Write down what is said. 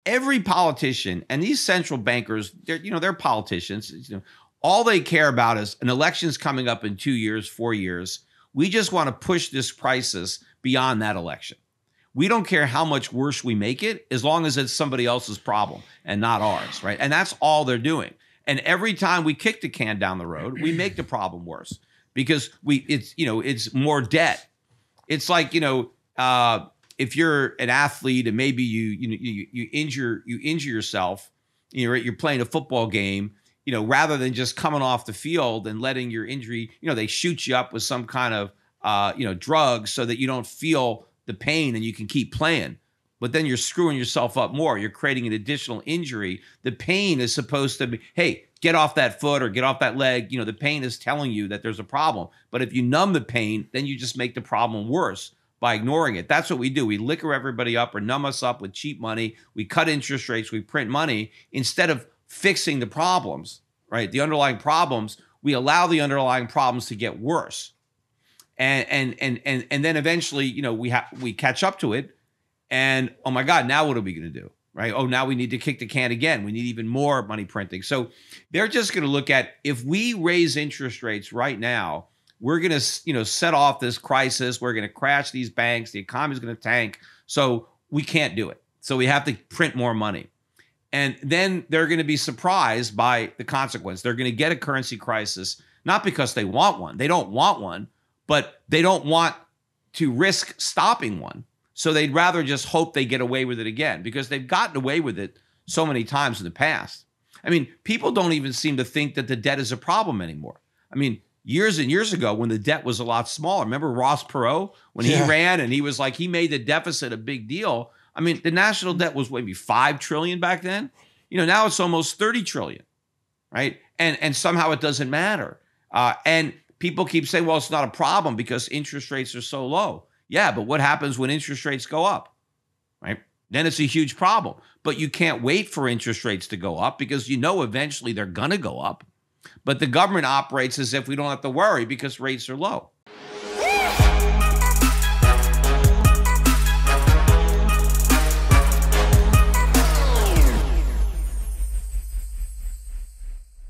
every politician and these central bankers, they're politicians. All they care about is an election's coming up in 2 years, 4 years. We just want to push this crisis beyond that election. We don't care how much worse we make it, as long as it's somebody else's problem and not ours, right? And that's all they're doing. And every time we kick the can down the road, we make the problem worse because it's more debt. It's like, if you're an athlete and maybe you injure yourself, you're playing a football game, rather than just coming off the field and letting your injury, they shoot you up with some kind of drug so that you don't feel the pain and you can keep playing. But then you're screwing yourself up more. You're creating an additional injury. The pain is supposed to be, hey, get off that foot or get off that leg. The pain is telling you that there's a problem. But if you numb the pain, then you just make the problem worse by ignoring it. That's what we do. We liquor everybody up or numb us up with cheap money. We cut interest rates. We print money instead of fixing the problems, right? The underlying problems. We allow the underlying problems to get worse. And then eventually, we catch up to it. And, oh, my God, now what are we going to do, right? Oh, now we need to kick the can again. We need even more money printing. So they're just going to look at, if we raise interest rates right now, we're going to, set off this crisis. We're going to crash these banks. The economy is going to tank. So we can't do it. So we have to print more money. And then they're going to be surprised by the consequence. They're going to get a currency crisis, not because they want one. They don't want one. But they don't want to risk stopping one. So they'd rather just hope they get away with it again because they've gotten away with it so many times in the past. I mean, people don't even seem to think that the debt is a problem anymore. I mean, years and years ago when the debt was a lot smaller. Remember Ross Perot when he ran and he was like, he made the deficit a big deal. I mean, the national debt was maybe $5 trillion back then. Now it's almost 30 trillion, right? And somehow it doesn't matter. And people keep saying, well, it's not a problem because interest rates are so low. Yeah, but what happens when interest rates go up, right? Then it's a huge problem. But you can't wait for interest rates to go up because eventually they're going to go up. But the government operates as if we don't have to worry because rates are low.